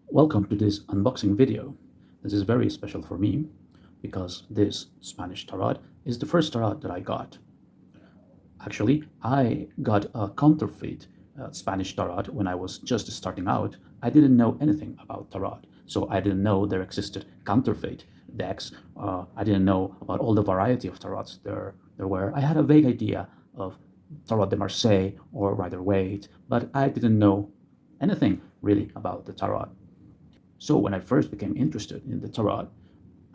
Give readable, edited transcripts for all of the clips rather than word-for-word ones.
Welcome to this unboxing video. This is very special for me because this Spanish tarot is the first tarot that I got. Actually, I got a counterfeit Spanish tarot when I was just starting out. I didn't know anything about tarot, so I didn't know there existed counterfeit decks. I didn't know about all the variety of tarots there were. I had a vague idea of Tarot de Marseille or Rider-Waite, but I didn't know anything really about the tarot. So when I first became interested in the tarot,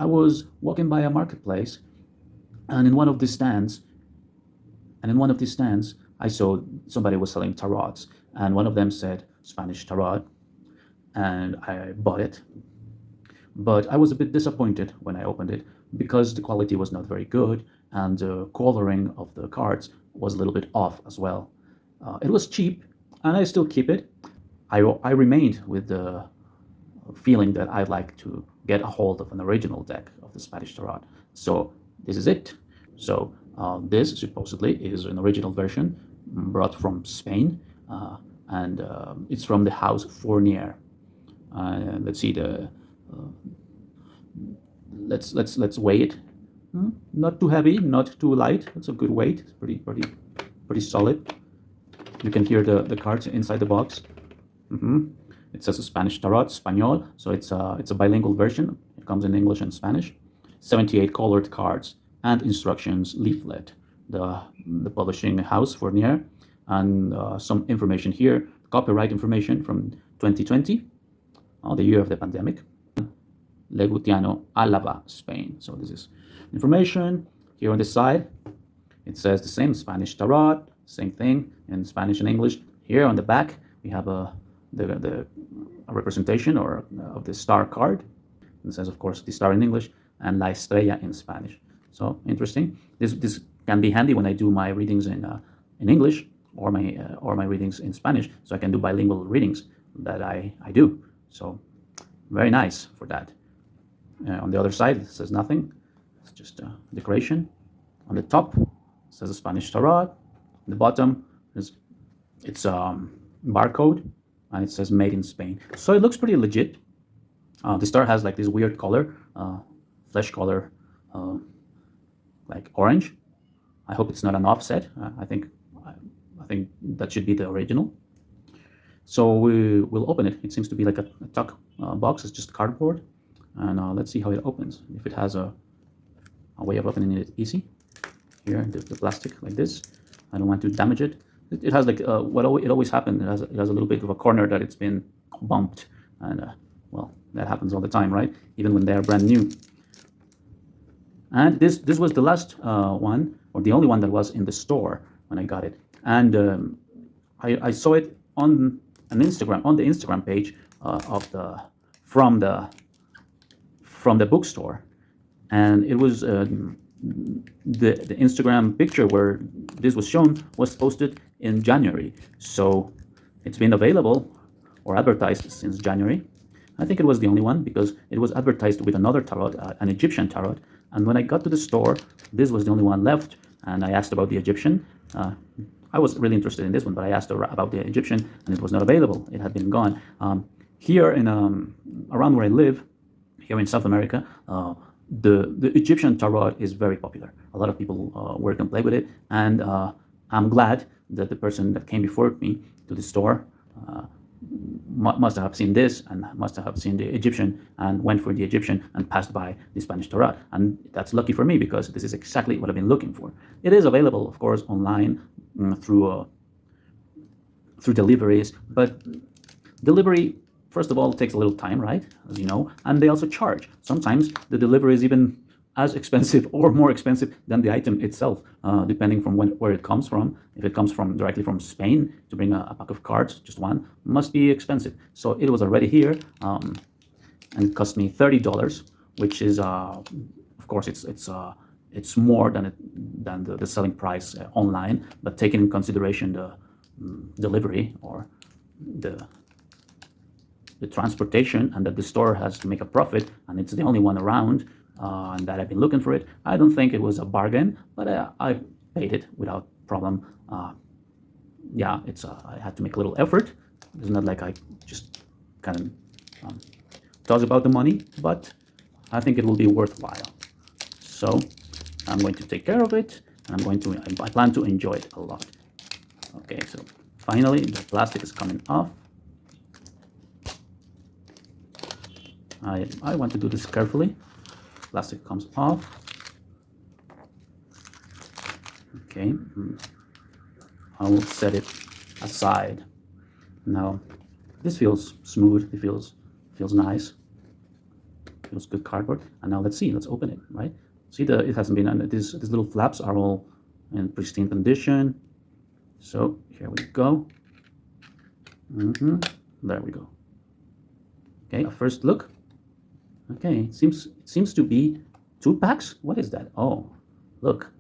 I was walking by a marketplace, and in one of these stands, I saw somebody was selling tarots, and one of them said Spanish tarot, and I bought it. But I was a bit disappointed when I opened it because the quality was not very good, and the coloring of the cards was a little bit off as well. It was cheap, and I still keep it. I remained with the feeling that I'd like to get a hold of an original deck of the Spanish tarot. So this is it. So this supposedly is an original version brought from Spain, and it's from the house Fournier. Let's see the. Let's weigh it. Not too heavy, not too light. It's a good weight. It's pretty solid. You can hear the cards inside the box. It says Spanish tarot, Español, so it's a bilingual version. It comes in English and Spanish. 78 colored cards and instructions leaflet. The publishing house Fournier, and some information here. Copyright information from 2020, the year of the pandemic. Legutiano, Álava, Spain. So this is information. Here on the side, it says the same Spanish tarot, same thing in Spanish and English. Here on the back, we have a representation of the star card. It says, of course, the star in English and La Estrella in Spanish. So interesting. This can be handy when I do my readings in English or my readings in Spanish. So I can do bilingual readings that I do. So very nice for that. On the other side, it says nothing. It's just a decoration. On the top, it says a Spanish tarot. On the bottom, it's barcode. And it says made in Spain. So it looks pretty legit. The star has like this weird color, flesh color, like orange. I hope it's not an offset. I think that should be the original. So we'll open it. It seems to be like a tuck box. It's just cardboard. And let's see how it opens. If it has a way of opening it easy. Here, the plastic like this. I don't want to damage it. It has like it always happens. It has a little bit of a corner that it's been bumped, and well, that happens all the time, right? Even when they are brand new. And this was the last one, or the only one that was in the store when I got it. And I saw it on the Instagram page from the bookstore, and it was the Instagram picture where this was shown was posted in January. So it's been available or advertised since January. I think it was the only one because it was advertised with another tarot, an Egyptian tarot. And when I got to the store, this was the only one left. And I asked about the Egyptian. I was really interested in this one, but I asked about the Egyptian, and it was not available. It had been gone. Here in around where I live, here in South America, the Egyptian tarot is very popular. A lot of people work and play with it, and I'm glad that the person that came before me to the store must have seen this and must have seen the Egyptian and went for the Egyptian and passed by the Spanish tarot. And that's lucky for me because this is exactly what I've been looking for. It is available, of course, online through deliveries, but delivery, first of all, takes a little time, right? As you know, and they also charge. Sometimes the delivery is even as expensive or more expensive than the item itself, depending from where it comes from. If it comes from directly from Spain, to bring a pack of cards, just one, must be expensive. So it was already here, and it cost me $30, which is, of course, it's more than the selling price online. But taking in consideration the delivery or the transportation, and that the store has to make a profit, and it's the only one around, and that I've been looking for it, I don't think it was a bargain, but I paid it without problem. Yeah, I had to make a little effort. It's not like I just kind of talks about the money, but I think it will be worthwhile. So I'm going to take care of it, and I plan to enjoy it a lot. Okay, so finally the plastic is coming off. I want to do this carefully. Plastic comes off. Okay, I will set it aside. Now, this feels smooth. It feels nice. Feels good cardboard. And now let's see. Let's open it. Right? See, it hasn't been. These little flaps are all in pristine condition. So here we go. There we go. Okay, a first look. Okay, it seems to be 2 packs. What is that? Oh, look.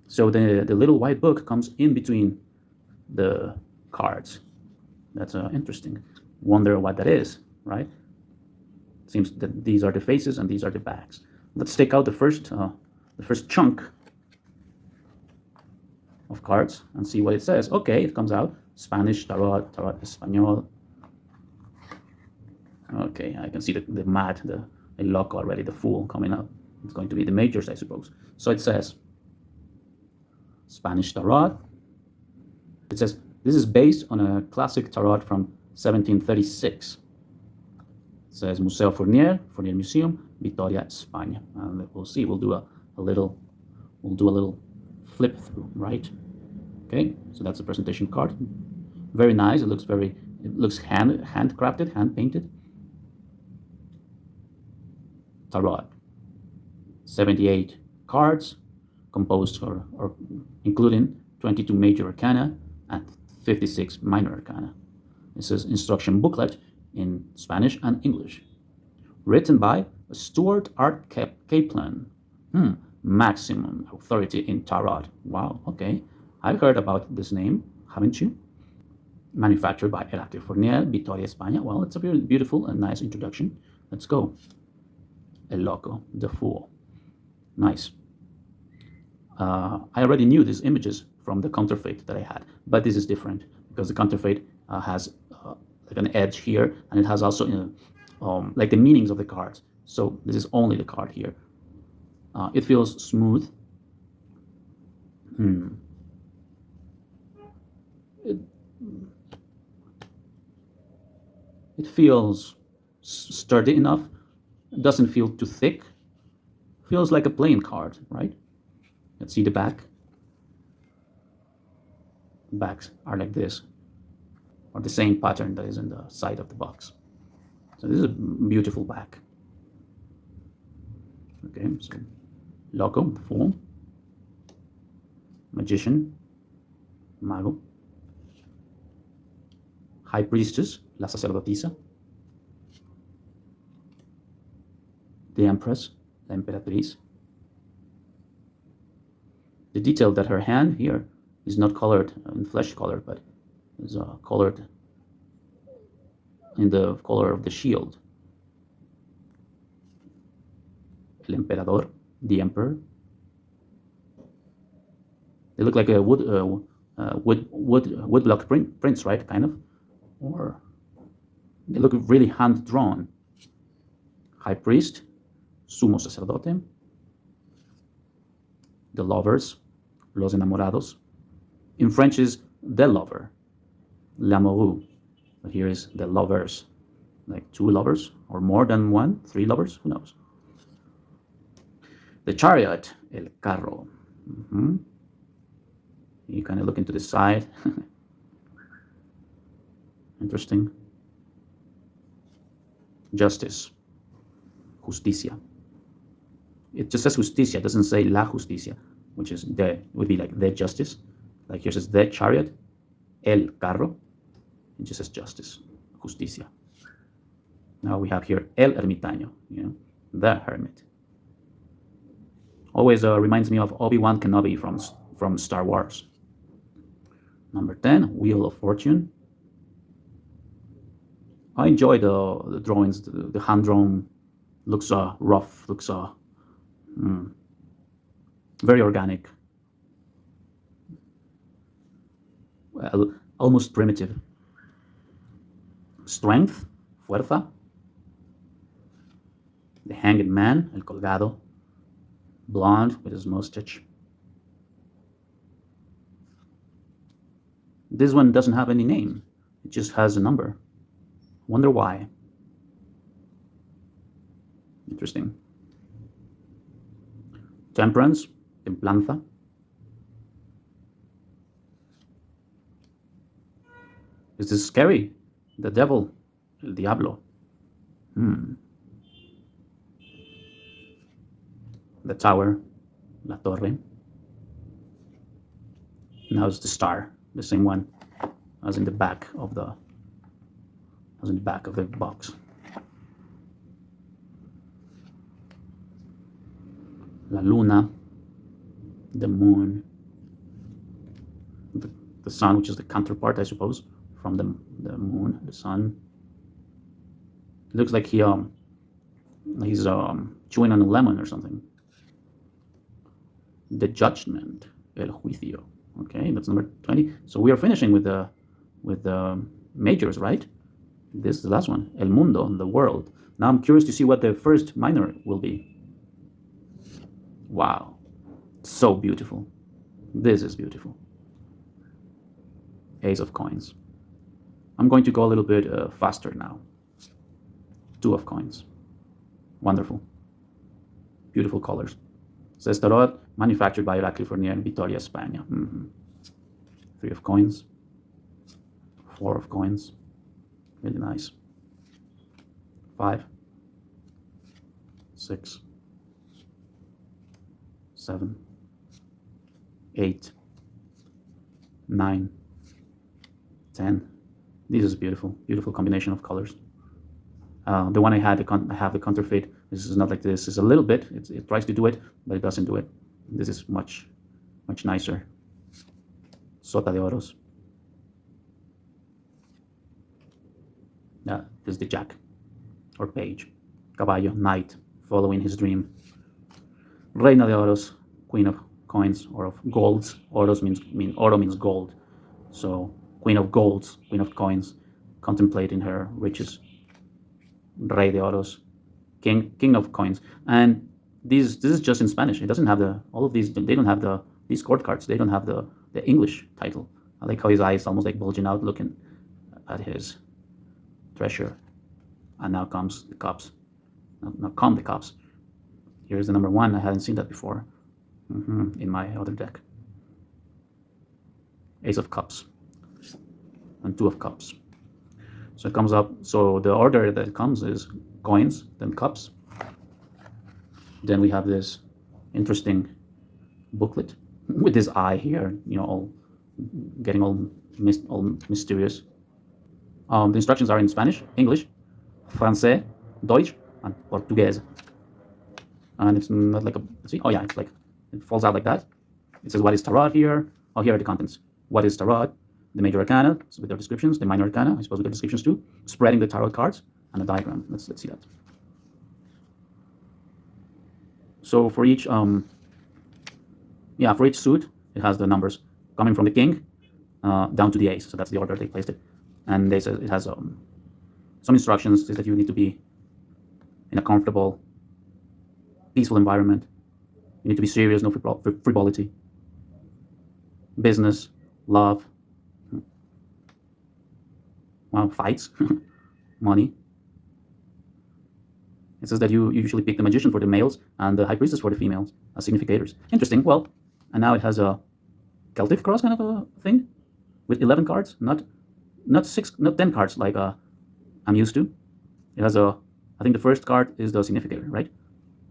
So the little white book comes in between the cards. That's interesting. Wonder what that is, right? Seems that these are the faces and these are the backs. Let's take out the first chunk of cards and see what it says. Okay, it comes out Spanish, Tarot, Español. Okay, I can see the mat, the el loco already, the fool coming up. It's going to be the majors, I suppose. So it says Spanish Tarot. It says this is based on a classic tarot from 1736. It says Museo Fournier Museum, Vitoria, España. And we'll see. We'll do a little flip through, right? Okay, so that's the presentation card. Very nice. It looks handcrafted, hand painted. Tarot. 78 cards, composed or including 22 major arcana and 56 minor arcana. It says instruction booklet in Spanish and English. Written by Stuart R. Kaplan. Maximum authority in tarot. Wow, okay. I've heard about this name, haven't you? Manufactured by el.bateleur, Vitoria, España. Well, it's a very beautiful and nice introduction. Let's go. El Loco, the Fool. Nice. I already knew these images from the counterfeit that I had, but this is different because the counterfeit has like an edge here, and it has also like the meanings of the cards. So this is only the card here. It feels smooth. It feels sturdy enough. It doesn't feel too thick. Feels like a plain card, right? Let's see the back. The backs are like this, or the same pattern that is in the side of the box. So this is a beautiful back. Okay, so Loco, Fool, Magician, Mago, High Priestess, la sacerdotisa, the Empress, la Emperatriz. The detail that her hand here is not colored in flesh color, but is colored in the color of the shield. El Emperador, the Emperor. They look like a woodblock prints, right? Kind of, or they look really hand drawn. High Priest, Sumo Sacerdote, the Lovers, Los Enamorados. In French is the lover, l'amoureux, but here is the lovers, like 2 lovers or more than 1, 3 lovers, who knows. The Chariot, el carro. You kind of look into the side. Interesting. Justice, justicia. It just says justicia, it doesn't say la justicia, which is would be like the justice. Like here says the chariot, el carro. It just says justice, justicia. Now we have here el ermitaño, the hermit. Always reminds me of Obi-Wan Kenobi from Star Wars. Number 10, Wheel of Fortune. I enjoy the drawings. The hand drawn looks rough, looks very organic, well, almost primitive. Strength, fuerza, The Hanged Man, el colgado, blonde with his mustache. This one doesn't have any name. It just has a number. Wonder why. Interesting. Temperance, templanza. Is this scary? The devil, el diablo. The tower, la torre. Now it's the star, the same one as in the back of the box. La luna, the moon, the sun, which is the counterpart, I suppose, from the moon, the sun. It looks like he's chewing on a lemon or something. The judgment, el juicio. Okay, that's number 20. So we are finishing with the majors, right? This is the last one, el mundo, the world. Now I'm curious to see what the first minor will be. Wow, so beautiful. This is beautiful. Ace of coins. I'm going to go a little bit faster now. 2 of coins. Wonderful. Beautiful colors. Says Tarot, manufactured by Oracle Fournier in Vitoria, España. 3 of coins. 4 of coins. Really nice. 5. 6. 7. 8. 9. 10. This is beautiful. Beautiful combination of colors. The one I have the counterfeit. This is not like this. It's a little bit. It tries to do it, but it doesn't do it. This is much nicer. Sota de oros. This is the jack or page. Caballo, knight, following his dream. Reina de oros, queen of coins or of golds. Oro means gold. So queen of golds, queen of coins, contemplating her riches. Rey de oros, king of coins. And this is just in Spanish. It doesn't have all of these. They don't have these court cards. They don't have the English title. I like how his eyes almost like bulging out, looking at his treasure. And now comes the cups. Now come the cups. Here's the number 1. I hadn't seen that before in my other deck. Ace of cups and 2 of cups. So it comes up. So the order that it comes is coins, then cups. Then we have this interesting booklet with this eye here, all getting all mysterious. The instructions are in Spanish, English, Francais, Deutsch, and Portuguese. And it's not like see? Oh yeah, it's like, it falls out like that. It says, what is Tarot here? Oh, here are the contents. What is Tarot? The major arcana, with their descriptions. The minor arcana, I suppose with their descriptions too. Spreading the tarot cards, and a diagram. Let's see that. So for each for each suit, it has the numbers coming from the king down to the ace. So that's the order they placed it. And they said it has some instructions. Says that you need to be in a comfortable, peaceful environment. You need to be serious, no frivolity. Business, love. Wow, fights, money. It says that you usually pick the magician for the males and the high priestess for the females as significators. Interesting. Well, and now it has a Celtic cross kind of a thing with 11 cards, not 10 cards like I'm used to. It has I think the first card is the significator, right?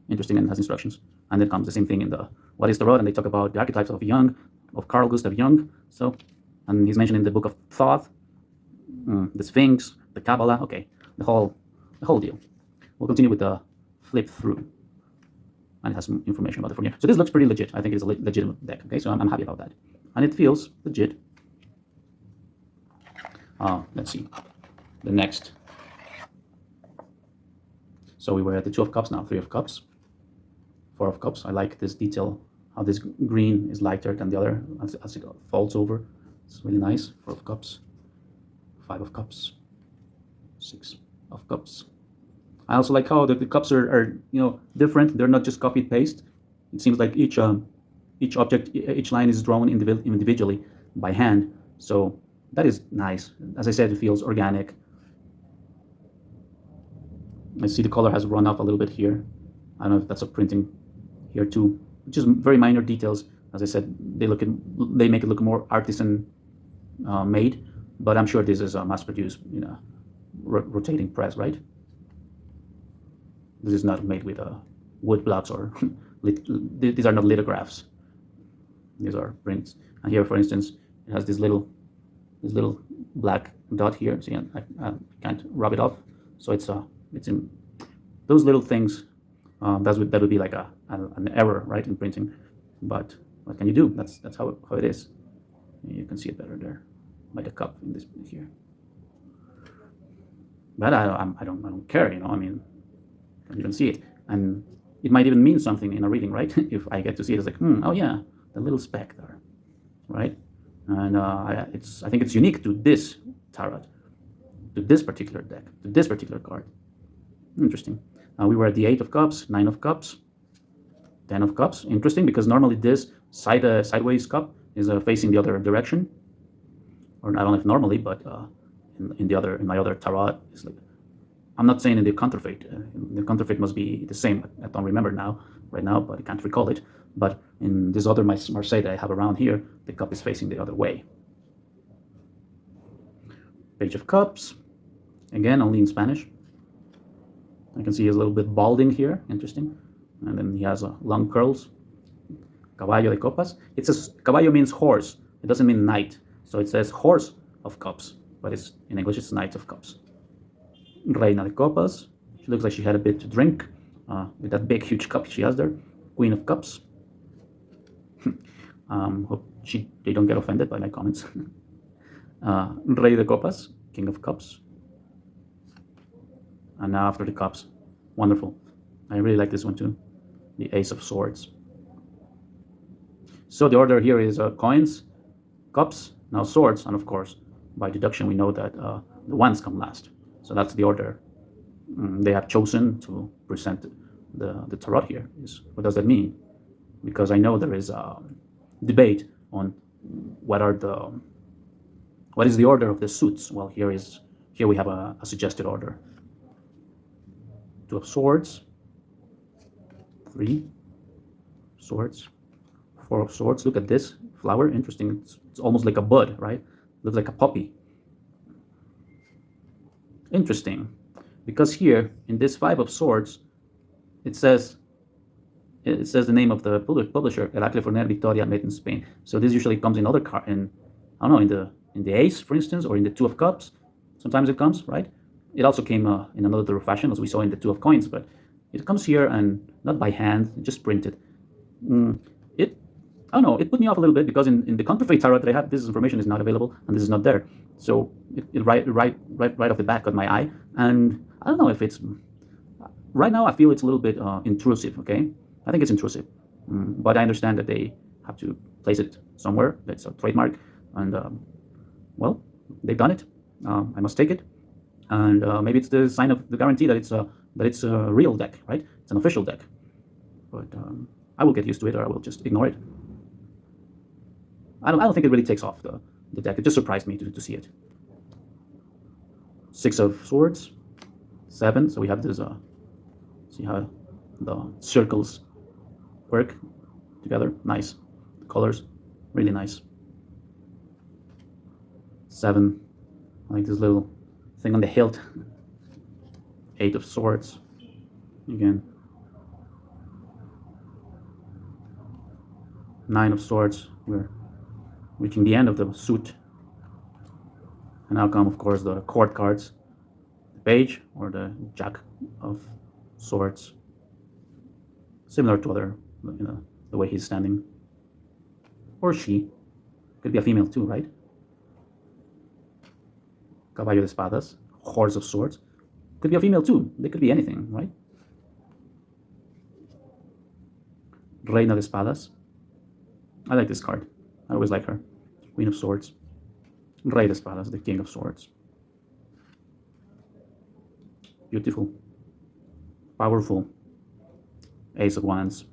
Interesting, and has instructions. And then comes the same thing in the What is Tarot, and they talk about the archetypes of Carl Gustav Jung. So, and he's mentioned in the Book of Thoth, the Sphinx, the Kabbalah. Okay, the whole deal. We'll continue with the flip through, and it has some information about the Fournier. So this looks pretty legit. I think it's a legitimate deck. Okay, so I'm happy about that, and it feels legit. Let's see the next. So we were at the 2 of Cups now, 3 of Cups, 4 of Cups. I like this detail, how this green is lighter than the other as it folds over. It's really nice. 4 of Cups, 5 of Cups, 6 of Cups, I also like how the cups are different. They're not just copy paste. It seems like each object, each line is drawn individually by hand. So that is nice. As I said, it feels organic. I see the color has run off a little bit here. I don't know if that's a printing here too. Just very minor details. As I said, they make it look more artisan made, but I'm sure this is mass produced in a rotating press, right? This is not made with wood blocks or these are not lithographs. These are prints. And here, for instance, it has this little black dot here. See, I can't rub it off. So it's in those little things. That would be like an error, right, in printing. But what can you do? That's how it is. You can see it better there by the cup in this here. But I don't care, I mean, you can see it, and it might even mean something in a reading, right? If I get to see it, it's like, oh yeah, the little speck there, right? And I think it's unique to this tarot, to this particular deck, to this particular card. Interesting. We were at the 8 of Cups, 9 of Cups, 10 of Cups. Interesting, because normally this sideways cup is facing the other direction, or I don't know if normally, but in my other tarot, it's like, I'm not saying in the counterfeit. The counterfeit must be the same. I don't remember right now, but I can't recall it. But in this other Marseille that I have around here, the cup is facing the other way. Page of Cups, again, only in Spanish. I can see he's a little bit balding here, interesting. And then he has long curls. Caballo de Copas. It says, caballo means horse. It doesn't mean knight. So it says horse of cups, but in English it's Knight of Cups. Reina de Copas. She looks like she had a bit to drink with that big, huge cup she has there. Queen of Cups. Hope they don't get offended by my comments. Rey de Copas, King of Cups. And now after the cups, wonderful. I really like this one too. The Ace of Swords. So the order here is coins, cups, now swords, and of course, by deduction, we know that the wands come last. So that's the order they have chosen to present the tarot here. What does that mean? Because I know there is a debate on what is the order of the suits. Well, here we have a suggested order. 2 of Swords, 3 swords, 4 of Swords. Look at this flower, interesting. It's almost like a bud, right? Looks like a poppy. Interesting, because here in this 5 of Swords, it says the name of the publisher, El Forner Victoria, made in Spain. So this usually comes in other I don't know, in the Ace, for instance, or in the 2 of Cups. Sometimes it comes, right? It also came in another fashion, as we saw in the 2 of Coins, but it comes here and not by hand, just printed. I don't know, it put me off a little bit because in the counterfeit tarot that I have, this information is not available and this is not there. So it right off the bat caught my eye, and I don't know if it's right now. I feel it's a little bit intrusive. Okay, I think it's intrusive, but I understand that they have to place it somewhere. That's a trademark, and well, they've done it. I must take it, and maybe it's the sign of the guarantee that it's a real deck, right? It's an official deck, but I will get used to it, or I will just ignore it. I don't think it really takes off the deck. It just surprised me to see it. 6 of Swords, 7. So we have this. See how the circles work together. Nice colors, really nice. 7. I like this little thing on the hilt. 8 of Swords. Again. 9 of Swords. We're reaching the end of the suit. And now come, of course, the court cards. The Page, or the Jack of Swords. Similar to other, the way he's standing. Or she. Could be a female too, right? Caballo de Espadas. Horse of Swords. Could be a female too. They could be anything, right? Reina de Espadas. I like this card. I always like her. Queen of Swords. Rey de Espadas, the King of Swords. Beautiful. powerful. Ace of Wands,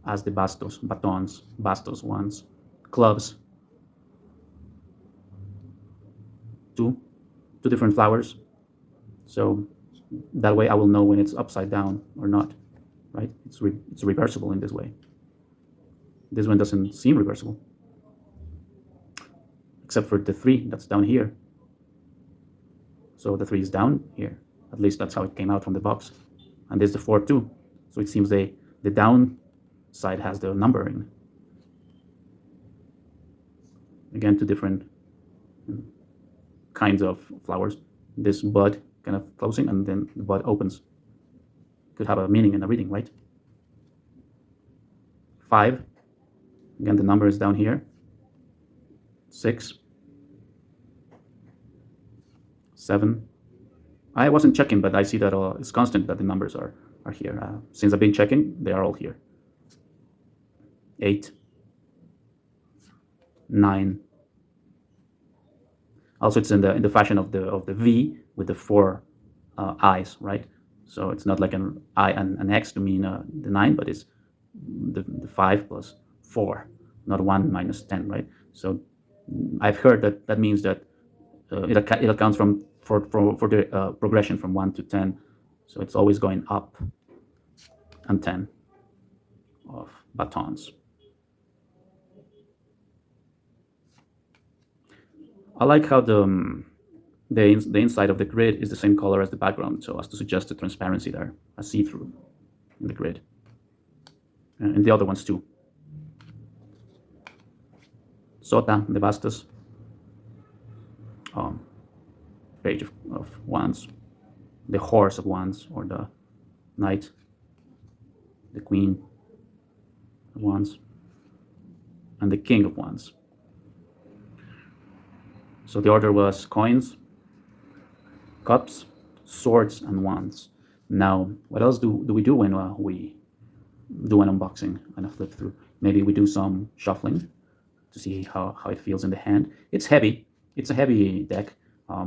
as de bastos, batons, bastos, wands, clubs, two different flowers. So that way I will know when it's upside down or not, right? It's reversible in this way. This one doesn't seem reversible, except for the 3 that's down here. So the 3 is down here. At least that's how it came out from the box. And there's the 4 too. So it seems the down side has the numbering. Again, 2 different kinds of flowers. This bud kind of closing, and then the bud opens. Could have a meaning in a reading, right? 5. Again, the number is down here. 6. 7. I wasn't checking, but I see that it's constant that the numbers are here. Since I've been checking, they are all here. 8. 9. Also, it's in the fashion of the V with the 4 eyes, right? So it's not like an I and an X to mean the 9, but it's the 5 plus 4, not 1 minus 10, right? So I've heard that means that it accounts for the progression from 1 to 10. So it's always going up, and 10 of batons. I like how the inside of the grid is the same color as the background, so as to suggest the transparency there, a see-through in the grid. And the other ones too. Sota de bastos. Page of Wands. The Horse of Wands, or the Knight. The Queen of Wands. And the King of Wands. So the order was coins, cups, swords, and wands. Now, what else do we do when we do an unboxing and a flip through? Maybe we do some shuffling to see how it feels in the hand. It's heavy. It's a heavy deck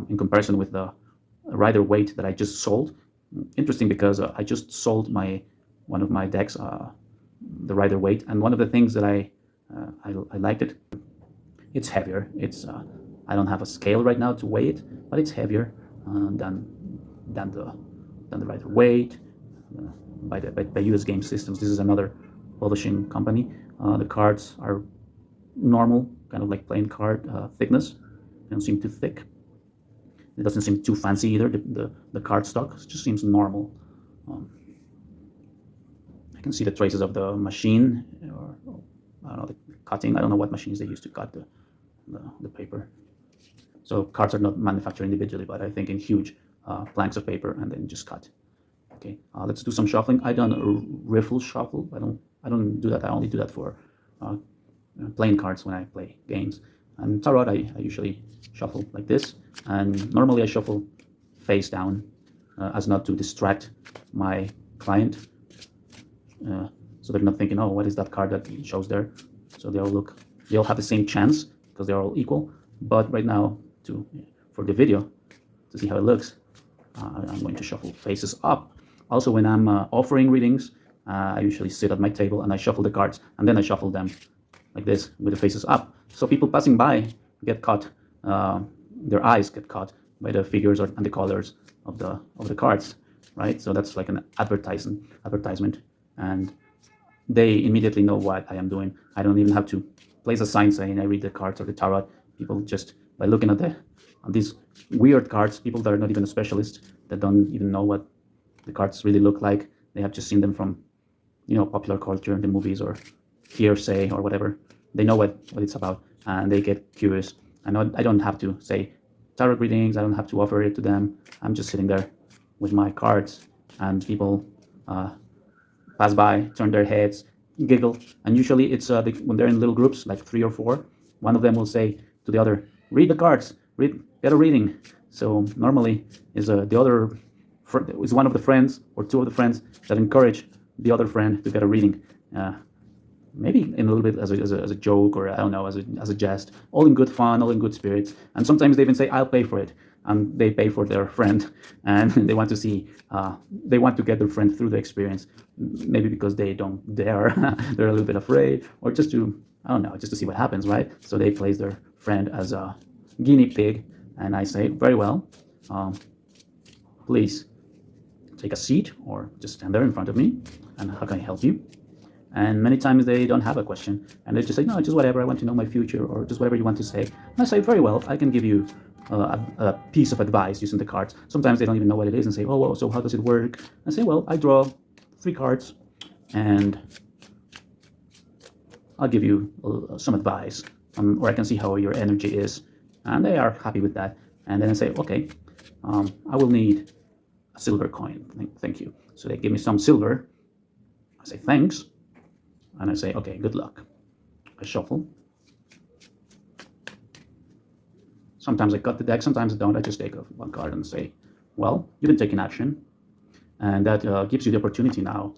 in comparison with the Rider Waite that I just sold. Interesting, because I just sold one of my decks, the Rider Waite, and one of the things that I liked it. It's heavier. It's I don't have a scale right now to weigh it, but it's heavier than the Rider Waite by US Game Systems. This is another publishing company. The cards are normal, kind of like plain card thickness. They don't seem too thick. It doesn't seem too fancy either. The card stock just seems normal. I can see the traces of the machine, or I don't know, the cutting. I don't know what machines they use to cut the paper. So cards are not manufactured individually, but I think in huge planks of paper and then just cut. Okay, let's do some shuffling. I don't riffle shuffle. I don't do that. I only do that for playing cards when I play games. And tarot, I usually shuffle like this, and normally I shuffle face down as not to distract my client, so they're not thinking, oh, what is that card that it shows there? So they all have the same chance because they're all equal. But right now, for the video, to see how it looks, I'm going to shuffle faces up. Also, when I'm offering readings, I usually sit at my table and I shuffle the cards, and then I shuffle them like this with the faces up. So people passing by get caught, their eyes get caught by the figures and the colors of the cards, right? So that's like an advertisement, and they immediately know what I am doing. I don't even have to place a sign saying I read the cards or the tarot. People just, by looking at these weird cards, people that are not even a specialist, that don't even know what the cards really look like, they have just seen them from, popular culture, the movies, or hearsay, or whatever. They know what it's about, and they get curious. I don't have to say tarot readings. I don't have to offer it to them. I'm just sitting there with my cards, and people pass by, turn their heads, giggle, and usually it's when they're in little groups, like 3 or 4, one of them will say to the other, read the cards, get a reading. So normally is is one of the friends or 2 of the friends that encourage the other friend to get a reading. Maybe in a little bit as a joke, or I don't know, as a jest, all in good fun, all in good spirits. And sometimes they even say, I'll pay for it. and they pay for their friend, and they want to see, they want to get their friend through the experience, maybe because they don't dare, they're a little bit afraid, or just to, I don't know, just to see what happens, right? So they place their friend as a guinea pig, and I say, very well, please take a seat or just stand there in front of me, and how can I help you? And many times they don't have a question, and they just say, no, just whatever, I want to know my future, or just whatever you want to say. And I say, very well, I can give you a piece of advice using the cards. Sometimes they don't even know what it is and say, oh, well, so how does it work? I say, well, I draw 3 cards, and I'll give you some advice, or I can see how your energy is. And they are happy with that. And then I say, okay, I will need a silver coin. Thank you. So they give me some silver. I say, thanks. And I say, okay, good luck. I shuffle. Sometimes I cut the deck, sometimes I don't. I just take one card and say, well, you've been taking action. And that gives you the opportunity now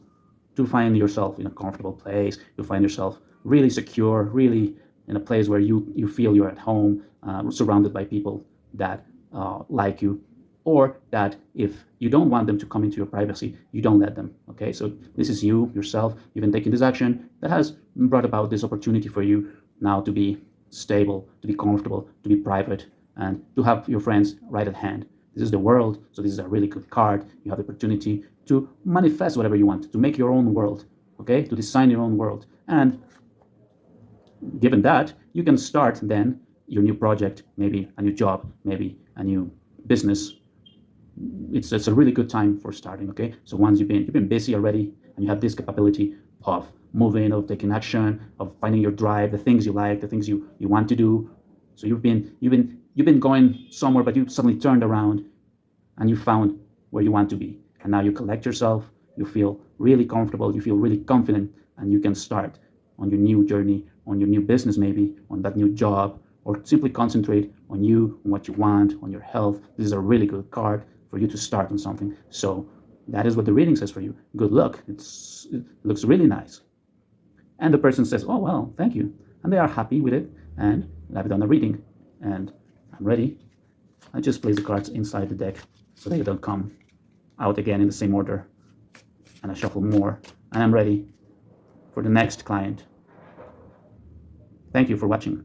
to find yourself in a comfortable place. You find yourself really secure, really in a place where you feel you're at home, surrounded by people that like you, or that if you don't want them to come into your privacy, you don't let them. Okay, so this is you, yourself. You've been taking this action that has brought about this opportunity for you now to be stable, to be comfortable, to be private, and to have your friends right at hand. This is the world, so this is a really good card. You have the opportunity to manifest whatever you want, to make your own world, okay, to design your own world. And given that, you can start then your new project, maybe a new job, maybe a new business. It's a really good time for starting. Okay, so once you've been busy already, and you have this capability of moving, of taking action, of finding your drive, the things you like, the things you want to do. So you've been going somewhere, but you suddenly turned around and you found where you want to be, and now you collect yourself, you feel really comfortable, you feel really confident, and you can start on your new journey, on your new business, maybe on that new job, or simply concentrate on you, on what you want, on your health. This is a really good card for you to start on something. So that is what the reading says for you. Good luck. It looks really nice. And the person says, oh, well, thank you. And they are happy with it. And I've done a reading and I'm ready. I just place the cards inside the deck so they don't come out again in the same order. And I shuffle more. And I'm ready for the next client. Thank you for watching.